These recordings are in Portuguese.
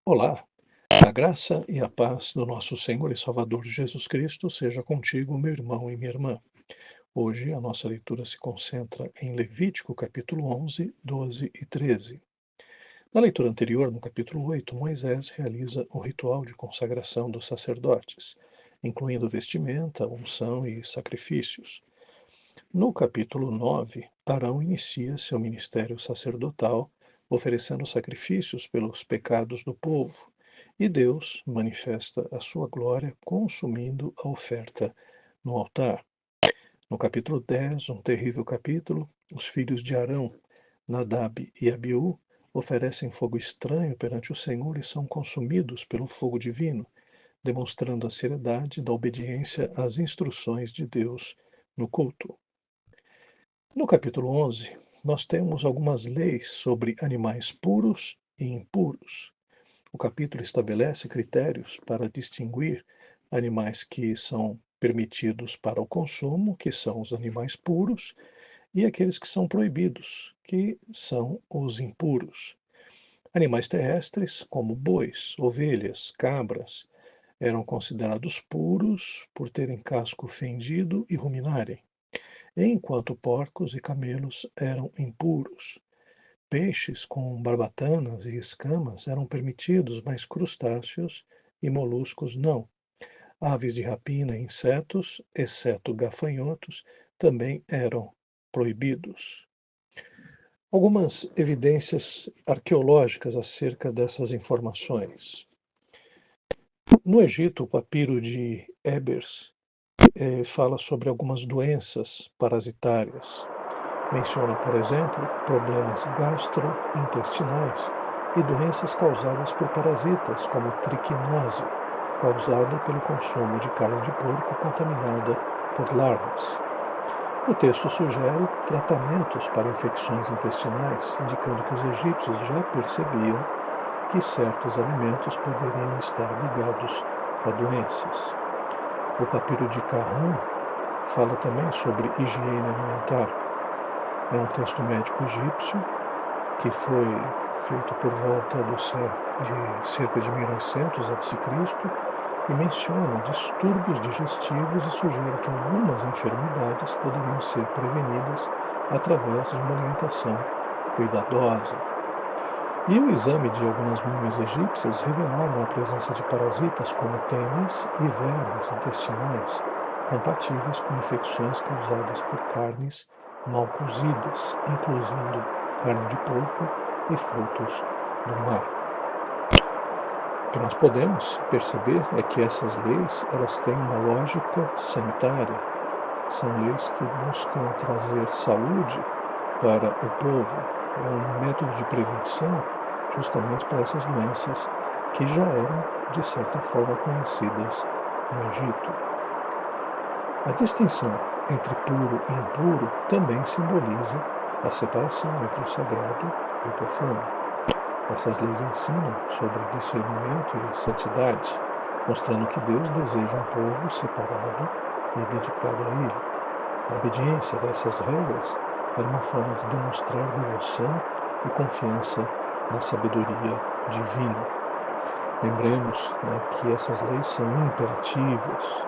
Olá, a graça e a paz do nosso Senhor e Salvador Jesus Cristo seja contigo, meu irmão e minha irmã. Hoje a nossa leitura se concentra em Levítico capítulo 11, 12 e 13. Na leitura anterior, no capítulo 8, Moisés realiza o ritual de consagração dos sacerdotes, incluindo vestimenta, unção e sacrifícios. No capítulo 9, Arão inicia seu ministério sacerdotal, oferecendo sacrifícios pelos pecados do povo, e Deus manifesta a sua glória consumindo a oferta no altar. No capítulo 10, um terrível capítulo, os filhos de Arão, Nadab e Abiú, oferecem fogo estranho perante o Senhor e são consumidos pelo fogo divino, demonstrando a seriedade da obediência às instruções de Deus no culto. No capítulo 11, nós temos algumas leis sobre animais puros e impuros. O capítulo estabelece critérios para distinguir animais que são permitidos para o consumo, que são os animais puros, e aqueles que são proibidos, que são os impuros. Animais terrestres, como bois, ovelhas, cabras, eram considerados puros por terem casco fendido e ruminarem, enquanto porcos e camelos eram impuros. Peixes com barbatanas e escamas eram permitidos, mas crustáceos e moluscos não. Aves de rapina e insetos, exceto gafanhotos, também eram proibidos. Algumas evidências arqueológicas acerca dessas informações. No Egito, o papiro de Ebers fala sobre algumas doenças parasitárias. Menciona, por exemplo, problemas gastrointestinais e doenças causadas por parasitas, como triquinose, causada pelo consumo de carne de porco contaminada por larvas. O texto sugere tratamentos para infecções intestinais, indicando que os egípcios já percebiam que certos alimentos poderiam estar ligados a doenças. O papiro de Kahun fala também sobre higiene alimentar. É um texto médico egípcio que foi feito por volta de cerca de 1900 a.C. e menciona distúrbios digestivos e sugere que algumas enfermidades poderiam ser prevenidas através de uma alimentação cuidadosa. E o exame de algumas múmias egípcias revelaram a presença de parasitas como tênis e vermes intestinais, compatíveis com infecções causadas por carnes mal cozidas, incluindo carne de porco e frutos do mar. O que nós podemos perceber é que essas leis, elas têm uma lógica sanitária. São leis que buscam trazer saúde para o povo. É um método de prevenção justamente para essas doenças que já eram, de certa forma, conhecidas no Egito. A distinção entre puro e impuro também simboliza a separação entre o sagrado e o profano. Essas leis ensinam sobre discernimento e santidade, mostrando que Deus deseja um povo separado e dedicado a Ele. A obediência a essas regras era uma forma de demonstrar devoção e confiança na sabedoria divina. Lembremos, né, que essas leis são imperativas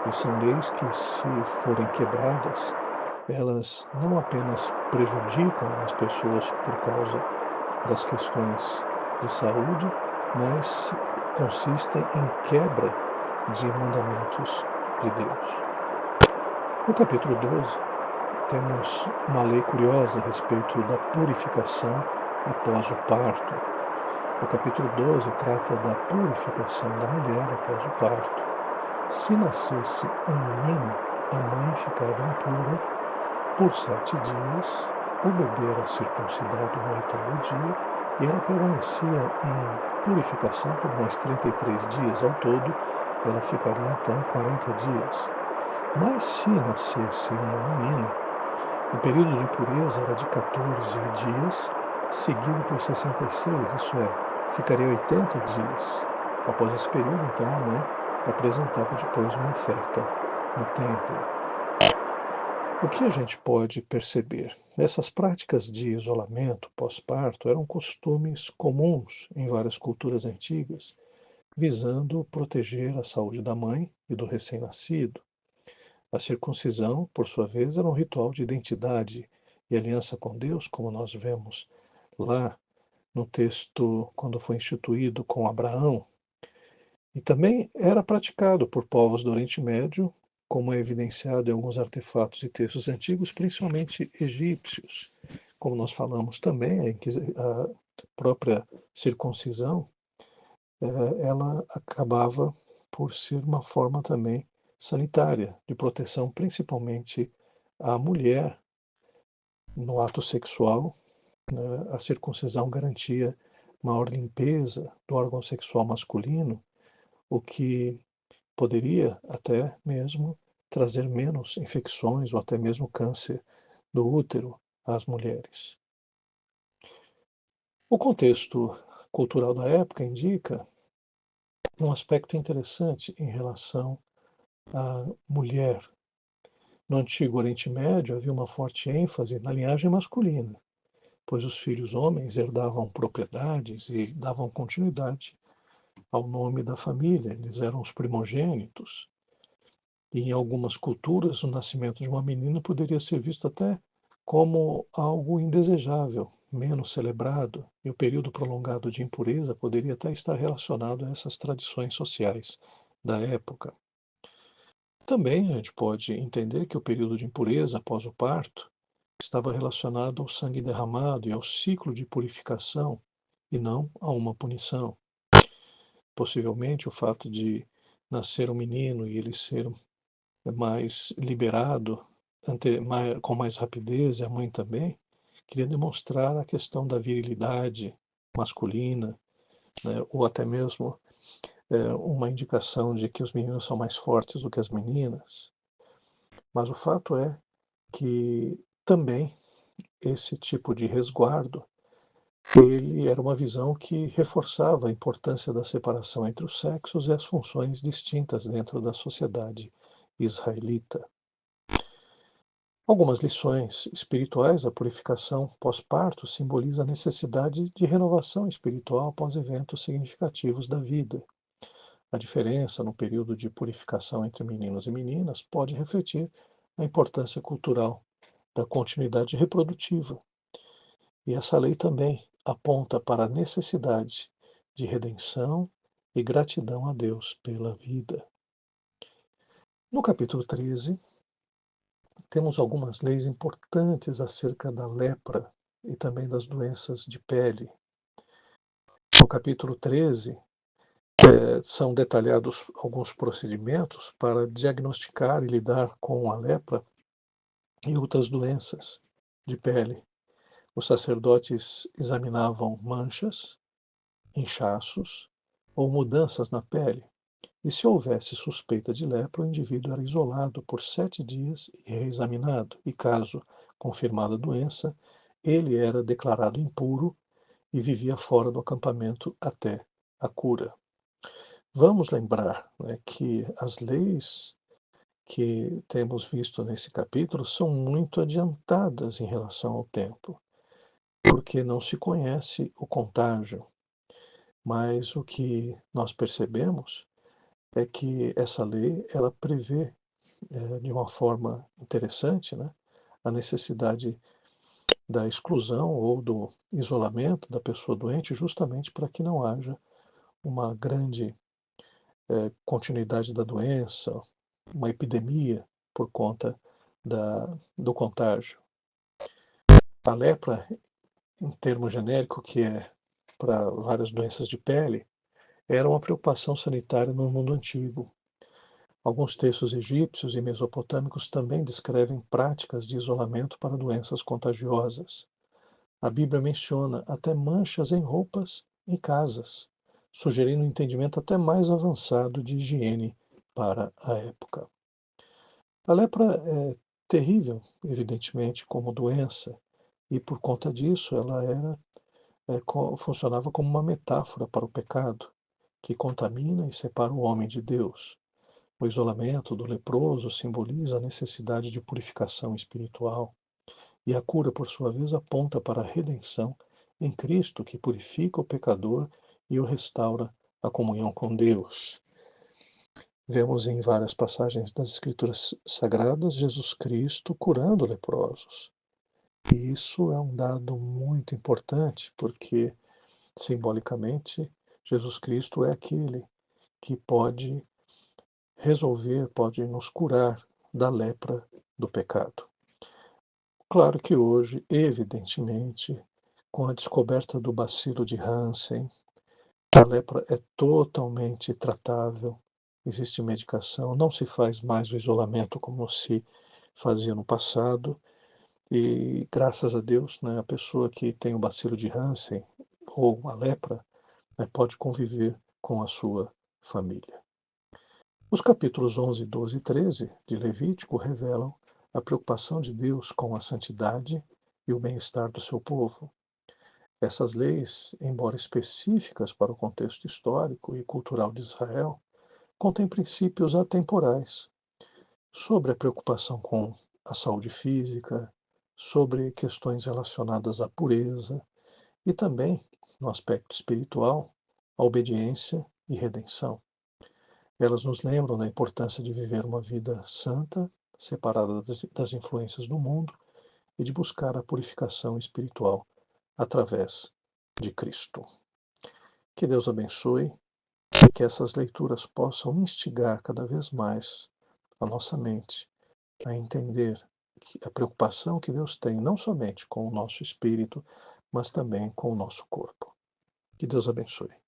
e são leis que, se forem quebradas, elas não apenas prejudicam as pessoas por causa das questões de saúde, mas consistem em quebra de mandamentos de Deus. No capítulo 12, temos uma lei curiosa a respeito da purificação após o parto. O capítulo 12 trata da purificação da mulher após o parto. Se nascesse um menino, a mãe ficava impura por 7 dias, o bebê era circuncidado no 8º dia e ela permanecia em purificação por mais 33 dias. Ao todo, ela ficaria então 40 dias. Mas se nascesse uma menina, o período de pureza era de 14 dias, seguido por 66, isso é, ficaria 80 dias. Após esse período, então, a mãe apresentava depois uma oferta no templo. O que a gente pode perceber? Essas práticas de isolamento pós-parto eram costumes comuns em várias culturas antigas, visando proteger a saúde da mãe e do recém-nascido. A circuncisão, por sua vez, era um ritual de identidade e aliança com Deus, como nós vemos lá no texto quando foi instituído com Abraão. E também era praticado por povos do Oriente Médio, como é evidenciado em alguns artefatos e textos antigos, principalmente egípcios. Como nós falamos também, a própria circuncisão, ela acabava por ser uma forma também sanitária, de proteção principalmente à mulher no ato sexual, né? A circuncisão garantia maior limpeza do órgão sexual masculino, o que poderia até mesmo trazer menos infecções ou até mesmo câncer do útero às mulheres. O contexto cultural da época indica um aspecto interessante em relação à mulher. No Antigo Oriente Médio havia uma forte ênfase na linhagem masculina, pois os filhos homens herdavam propriedades e davam continuidade ao nome da família, eles eram os primogênitos. E em algumas culturas, o nascimento de uma menina poderia ser visto até como algo indesejável, menos celebrado, e o período prolongado de impureza poderia até estar relacionado a essas tradições sociais da época. Também a gente pode entender que o período de impureza após o parto estava relacionado ao sangue derramado e ao ciclo de purificação, e não a uma punição. Possivelmente o fato de nascer um menino e ele ser mais liberado, com mais rapidez, e a mãe também, queria demonstrar a questão da virilidade masculina, né, ou até mesmo uma indicação de que os meninos são mais fortes do que as meninas. Mas o fato é que também esse tipo de resguardo, ele era uma visão que reforçava a importância da separação entre os sexos e as funções distintas dentro da sociedade israelita. Algumas lições espirituais, a purificação pós-parto simboliza a necessidade de renovação espiritual após eventos significativos da vida. A diferença no período de purificação entre meninos e meninas pode refletir a importância cultural da continuidade reprodutiva. E essa lei também aponta para a necessidade de redenção e gratidão a Deus pela vida. No capítulo 13, temos algumas leis importantes acerca da lepra e também das doenças de pele. No capítulo 13, são detalhados alguns procedimentos para diagnosticar e lidar com a lepra e outras doenças de pele. Os sacerdotes examinavam manchas, inchaços ou mudanças na pele, e se houvesse suspeita de lepra, o indivíduo era isolado por 7 dias e reexaminado, e caso confirmada a doença, ele era declarado impuro e vivia fora do acampamento até a cura. Vamos lembrar, né, que as leis que temos visto nesse capítulo são muito adiantadas em relação ao tempo, porque não se conhece o contágio, mas o que nós percebemos é que essa lei ela prevê de uma forma interessante, né, a necessidade da exclusão ou do isolamento da pessoa doente, justamente para que não haja uma grande continuidade da doença, uma epidemia por conta do contágio. A lepra, em termo genérico, que é para várias doenças de pele, era uma preocupação sanitária no mundo antigo. Alguns textos egípcios e mesopotâmicos também descrevem práticas de isolamento para doenças contagiosas. A Bíblia menciona até manchas em roupas em casas, sugerindo um entendimento até mais avançado de higiene para a época. A lepra é terrível, evidentemente, como doença, e por conta disso ela funcionava como uma metáfora para o pecado, que contamina e separa o homem de Deus. O isolamento do leproso simboliza a necessidade de purificação espiritual, e a cura, por sua vez, aponta para a redenção em Cristo, que purifica o pecador e o restaura à comunhão com Deus. Vemos em várias passagens das Escrituras Sagradas Jesus Cristo curando leprosos. E isso é um dado muito importante, porque, simbolicamente, Jesus Cristo é aquele que pode resolver, pode nos curar da lepra do pecado. Claro que hoje, evidentemente, com a descoberta do bacilo de Hansen, a lepra é totalmente tratável, existe medicação, não se faz mais o isolamento como se fazia no passado, e graças a Deus, né, a pessoa que tem o bacilo de Hansen ou a lepra, né, pode conviver com a sua família. Os capítulos 11, 12 e 13 de Levítico revelam a preocupação de Deus com a santidade e o bem-estar do seu povo. Essas leis, embora específicas para o contexto histórico e cultural de Israel, contêm princípios atemporais sobre a preocupação com a saúde física, sobre questões relacionadas à pureza e também, no aspecto espiritual, a obediência e redenção. Elas nos lembram da importância de viver uma vida santa, separada das influências do mundo e de buscar a purificação espiritual através de Cristo. Que Deus abençoe e que essas leituras possam instigar cada vez mais a nossa mente a entender a preocupação que Deus tem não somente com o nosso espírito, mas também com o nosso corpo. Que Deus abençoe.